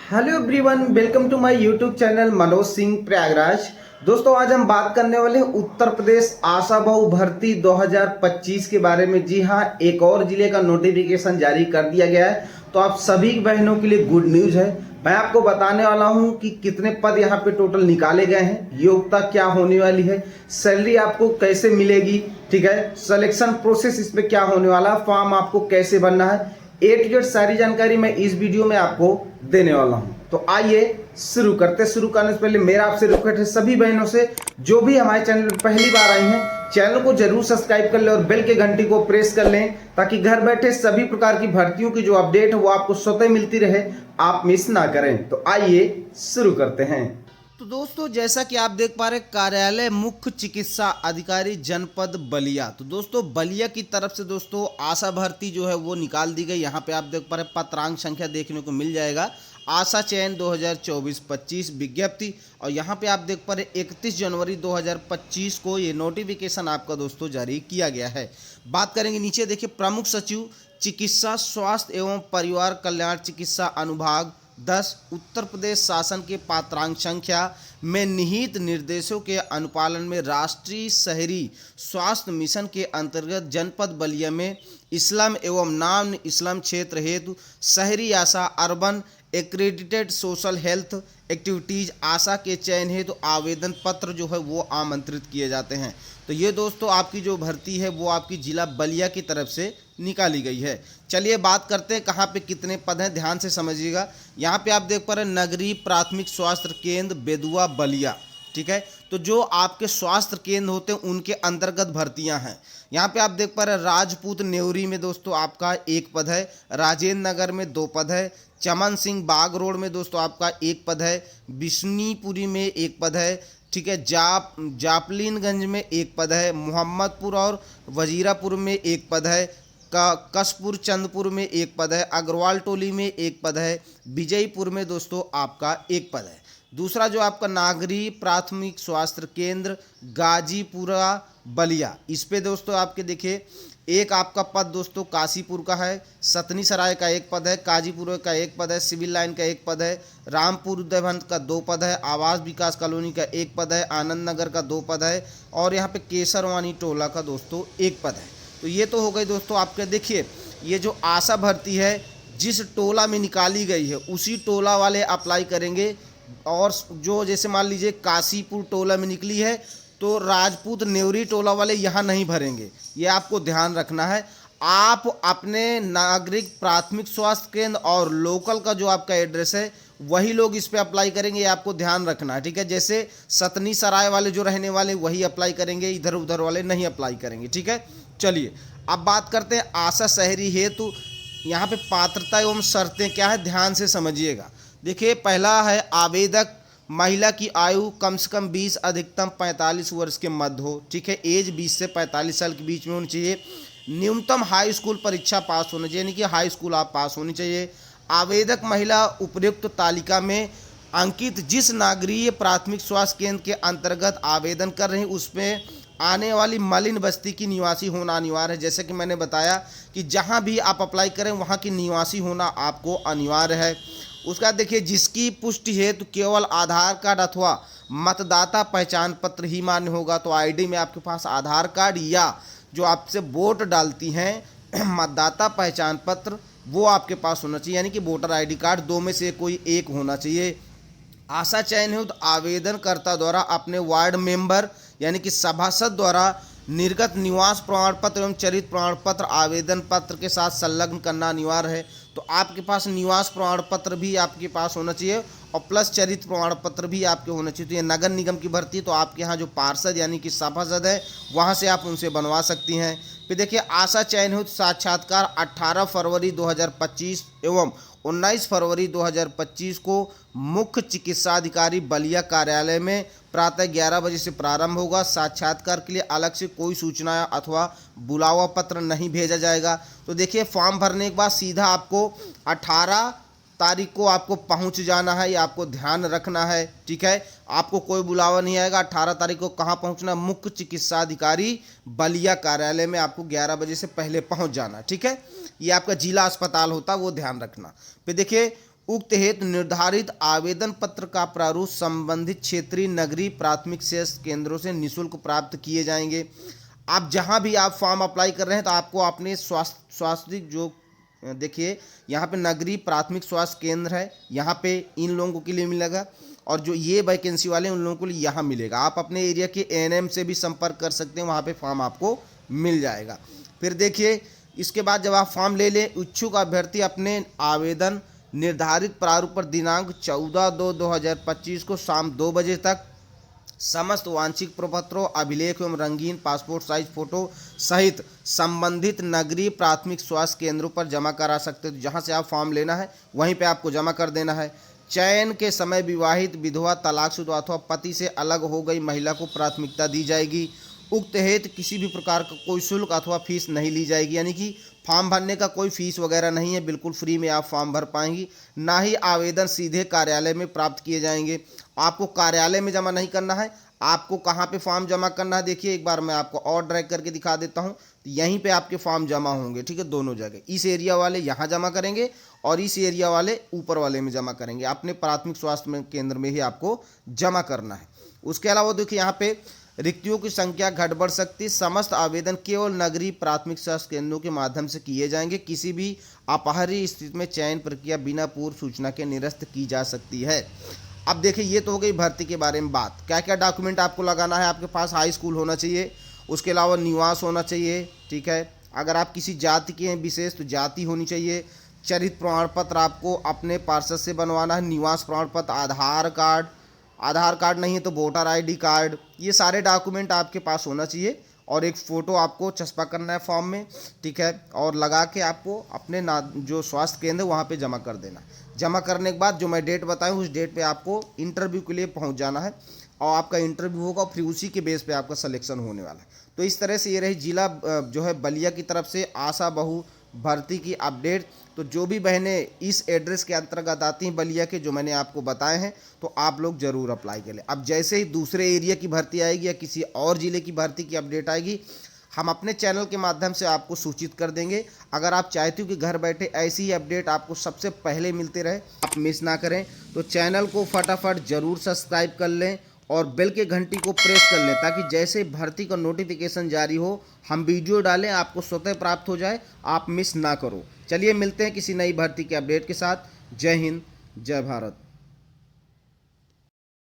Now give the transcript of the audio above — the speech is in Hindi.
Hello everyone, welcome to my YouTube channel Manoj Singh Prayagraj. दोस्तों, आज हम बात करने वाले हैं उत्तर प्रदेश आशा बहु भर्ती 2025 के बारे में। जी हाँ, एक और जिले का नोटिफिकेशन जारी कर दिया गया है। तो आप सभी बहनों के लिए गुड न्यूज है। मैं आपको बताने वाला हूं कि कितने पद यहाँ पे टोटल निकाले गए हैं, योग्यता क्या होने वाली है, सैलरी आपको कैसे मिलेगी, ठीक है, सिलेक्शन प्रोसेस इसमें क्या होने वाला है, फॉर्म आपको कैसे भरना है, ए टू जेड सारी जानकारी मैं इस वीडियो में आपको देने वाला हूं। तो आइए शुरू करते। शुरू करने से पहले मेरा आपसे रिक्वेस्ट है सभी बहनों से, जो भी हमारे चैनल पर पहली बार आई हैं, चैनल को जरूर सब्सक्राइब कर लें और बेल के घंटी को प्रेस कर लें, ताकि घर बैठे सभी प्रकार की भर्तियों की जो अपडेट है वो आपको स्वतः मिलती रहे, आप मिस ना करें। तो आइए शुरू करते हैं। तो दोस्तों, जैसा कि आप देख पा रहे, कार्यालय मुख्य चिकित्सा अधिकारी जनपद बलिया। तो दोस्तों, बलिया की तरफ से दोस्तों आशा भर्ती जो है वो निकाल दी गई। यहाँ पे आप देख पा रहे पत्रांक संख्या देखने को मिल जाएगा, आशा चयन 2024-25 विज्ञप्ति। और यहाँ पे आप देख पा रहे 31 जनवरी 2025 को ये नोटिफिकेशन आपका दोस्तों जारी किया गया है। बात करेंगे नीचे, देखिए, प्रमुख सचिव चिकित्सा स्वास्थ्य एवं परिवार कल्याण चिकित्सा अनुभाग 10 उत्तर प्रदेश शासन के पात्रांक संख्या में निहित निर्देशों के अनुपालन में राष्ट्रीय शहरी स्वास्थ्य मिशन के अंतर्गत जनपद बलिया में इस्लाम एवं नॉन इस्लाम क्षेत्र हेतु शहरी ASHA urban accredited social health activities ASHA के चयन हेतु आवेदन पत्र जो है वो आमंत्रित किए जाते हैं। तो ये दोस्तों आपकी जो भर्ती है वो आपकी जिला बलिया की तरफ से निकाली गई है। चलिए बात करते हैं कहाँ पे कितने पद हैं, ध्यान से समझिएगा। यहाँ पे आप देख पा रहे हैं नगरीय प्राथमिक स्वास्थ्य केंद्र बेदुआ बलिया, ठीक है। तो जो आपके स्वास्थ्य केंद्र होते हैं उनके अंतर्गत भर्तियां हैं। यहाँ पे आप देख पा रहे हैं राजपूत नेवरी में दोस्तों आपका 1 पद है, राजेंद्र नगर में 2 पद है, चमन सिंह बाग रोड में दोस्तों आपका 1 पद है, बिश्नीपुरी में 1 पद है, ठीक है, जापलीनगंज में 1 पद है, मोहम्मदपुर और वजीरापुर में 1 पद है, कसपुर चंदपुर में 1 पद है, अग्रवाल टोली में 1 पद है, विजयपुर में दोस्तों आपका 1 पद है। दूसरा जो आपका नागरिक प्राथमिक स्वास्थ्य केंद्र गाजीपुरा बलिया, इस पे दोस्तों आपके देखिए एक आपका पद दोस्तों काशीपुर का है, सतनी सराय का 1 पद है, काजीपुर का 1 पद है, सिविल लाइन का 1 पद है, रामपुर देवबंद का 2 पद है, आवास विकास कॉलोनी का 1 पद है, आनंद नगर का 2 पद है, और यहाँ पे केसरवानी टोला का दोस्तों 1 पद है। तो ये तो हो गई दोस्तों आपके। देखिए, ये जो आशा भर्ती है जिस टोला में निकाली गई है उसी टोला वाले अप्लाई करेंगे, और जो जैसे मान लीजिए काशीपुर टोला में निकली है तो राजपूत नेवरी टोला वाले यहाँ नहीं भरेंगे, ये आपको ध्यान रखना है। आप अपने नागरिक प्राथमिक स्वास्थ्य केंद्र और लोकल का जो आपका एड्रेस है वही लोग इस पे अप्लाई करेंगे, ये आपको ध्यान रखना है, ठीक है। जैसे सतनी सराय वाले जो रहने वाले वही अप्लाई करेंगे, इधर उधर वाले नहीं अप्लाई करेंगे, ठीक है। चलिए अब बात करते हैं आशा शहरी हेतु। यहाँ पे पात्रता एवं शर्तें क्या है, ध्यान से समझिएगा। देखिए, पहला है आवेदक महिला की आयु कम से कम 20 अधिकतम 45 वर्ष के मध्य हो, ठीक है। एज 20 से 45 साल के बीच में होनी चाहिए। न्यूनतम हाई स्कूल परीक्षा पास होना चाहिए, यानी कि हाई स्कूल आप पास होनी चाहिए। आवेदक महिला उपर्युक्त तालिका में अंकित जिस नागरिक प्राथमिक स्वास्थ्य केंद्र के अंतर्गत आवेदन कर रही उसमें आने वाली मलिन बस्ती की निवासी होना अनिवार्य है। जैसे कि मैंने बताया कि जहां भी आप अप्लाई करें वहां की निवासी होना आपको अनिवार्य है। उसका देखिए, जिसकी पुष्टि हेतु केवल आधार कार्ड अथवा मतदाता पहचान पत्र ही मान्य होगा। तो आईडी में आपके पास आधार कार्ड या जो आपसे वोट डालती हैं मतदाता पहचान पत्र वो आपके पास होना चाहिए, यानी कि वोटर आईडी कार्ड, 2 में से कोई एक होना चाहिए। आशा चयन हेतु आवेदनकर्ता द्वारा अपने वार्ड मेंबर यानी कि सभासद द्वारा निर्गत निवास प्रमाण पत्र एवं चरित्र प्रमाण पत्र आवेदन पत्र के साथ संलग्न करना अनिवार्य है। तो आपके पास निवास प्रमाण पत्र भी आपके पास होना चाहिए और प्लस चरित्र प्रमाण पत्र भी आपके होना चाहिए। तो ये नगर निगम की भर्ती, तो आपके यहाँ जो पार्षद यानी कि सभासद है वहाँ से आप उनसे बनवा सकती हैं। फिर देखिए, आशा चयन हेतु साक्षात्कार 18 फरवरी 2025 एवं 19 फरवरी 2025 को मुख्य चिकित्साधिकारी बलिया कार्यालय में प्रातः 11 बजे से प्रारंभ होगा। साक्षात्कार के लिए अलग से कोई सूचना अथवा बुलावा पत्र नहीं भेजा जाएगा। तो देखिए, फॉर्म भरने के बाद सीधा आपको 18 तारीख को आपको पहुंच जाना है, ये आपको ध्यान रखना है, ठीक है। आपको कोई बुलावा नहीं आएगा। 18 तारीख को कहाँ पहुंचना, मुख्य चिकित्साधिकारी बलिया कार्यालय में आपको 11 बजे से पहले पहुंच जाना, ठीक है। ये आपका जिला अस्पताल होता है, वो ध्यान रखना। फिर देखिए, उक्त हेतु निर्धारित आवेदन पत्र का प्रारूप संबंधित क्षेत्रीय नगरीय प्राथमिक स्वास्थ्य केंद्रों से निःशुल्क प्राप्त किए जाएंगे। आप जहां भी आप फॉर्म अप्लाई कर रहे हैं तो आपको अपने स्वास्थ्य जो देखिए यहाँ पे नगरीय प्राथमिक स्वास्थ्य केंद्र है, यहाँ पे इन लोगों के लिए मिलेगा, और जो ये वैकेंसी वाले उन लोगों को लिए यहाँ मिलेगा। आप अपने एरिया के एएनएम से भी संपर्क कर सकते हैं, वहाँ पे फॉर्म आपको मिल जाएगा। फिर देखिए इसके बाद जब आप फॉर्म ले लें, इच्छुक अभ्यर्थी अपने आवेदन निर्धारित प्रारूप पर दिनांक 14/2/2025 को शाम 2 बजे तक समस्त वांछित प्रपत्रों, अभिलेख एवं रंगीन पासपोर्ट साइज फोटो सहित संबंधित नगरीय प्राथमिक स्वास्थ्य केंद्रों पर जमा करा सकते हैं। जहां से आप फॉर्म लेना है वहीं पे आपको जमा कर देना है। चयन के समय विवाहित, विधवा, तलाकशुदा अथवा पति से अलग हो गई महिला को प्राथमिकता दी जाएगी। उक्त हेतु किसी भी प्रकार का कोई शुल्क अथवा फीस नहीं ली जाएगी, यानी कि फॉर्म भरने का कोई फीस वगैरह नहीं है, बिल्कुल फ्री में आप फॉर्म भर पाएंगी। ना ही आवेदन सीधे कार्यालय में प्राप्त किए जाएंगे। आपको कार्यालय में जमा नहीं करना है, आपको कहाँ पे फॉर्म जमा करना है देखिए एक बार मैं आपको और ड्रैग करके दिखा देता हूँ। यहीं पे आपके फॉर्म जमा होंगे, ठीक है, दोनों जगह। इस एरिया वाले यहाँ जमा करेंगे और इस एरिया वाले ऊपर वाले में जमा करेंगे। अपने प्राथमिक स्वास्थ्य केंद्र में ही आपको जमा करना है। उसके अलावा देखिए यहाँ पे रिक्तियों की संख्या घट बढ़ सकती है। समस्त आवेदन केवल नगरीय प्राथमिक स्वास्थ्य केंद्रों के माध्यम से किए जाएंगे। किसी भी अपरिहार्य स्थिति में चयन प्रक्रिया बिना पूर्व सूचना के निरस्त की जा सकती है। अब देखिए ये तो हो गई भर्ती के बारे में बात। क्या क्या डॉक्यूमेंट आपको लगाना है, आपके पास हाई स्कूल होना चाहिए, उसके अलावा निवास होना चाहिए, ठीक है। अगर आप किसी जाति के हैं विशेष तो जाति होनी चाहिए। चरित्र प्रमाण पत्र आपको अपने पार्षद से बनवाना है। निवास प्रमाण पत्र, आधार कार्ड नहीं है तो वोटर आईडी कार्ड, ये सारे डॉक्यूमेंट आपके पास होना चाहिए। और एक फ़ोटो आपको चस्पा करना है फॉर्म में, ठीक है, और लगा के आपको अपने जो स्वास्थ्य केंद्र वहाँ पे जमा कर देना। जमा करने के बाद जो मैं डेट बताऊँ उस डेट पे आपको इंटरव्यू के लिए पहुँच जाना है और आपका इंटरव्यू होगा और फिर उसी के बेस पे आपका सिलेक्शन होने वाला है। तो इस तरह से ये रही जिला जो है बलिया की तरफ से आशा बहु भर्ती की अपडेट। तो जो भी बहनें इस एड्रेस के अंतर्गत आती हैं बलिया के, जो मैंने आपको बताए हैं, तो आप लोग ज़रूर अप्लाई करें। अब जैसे ही दूसरे एरिया की भर्ती आएगी या किसी और ज़िले की भर्ती की अपडेट आएगी, हम अपने चैनल के माध्यम से आपको सूचित कर देंगे। अगर आप चाहते हो कि घर बैठे ऐसी ही अपडेट आपको सबसे पहले मिलते रहे, आप मिस ना करें, तो चैनल को फटाफट ज़रूर सब्सक्राइब कर लें और बेल के घंटी को प्रेस कर लें, ताकि जैसे भर्ती का नोटिफिकेशन जारी हो, हम वीडियो डालें, आपको स्वतः प्राप्त हो जाए, आप मिस ना करो। चलिए मिलते हैं किसी नई भर्ती के अपडेट के साथ। जय हिंद, जय भारत।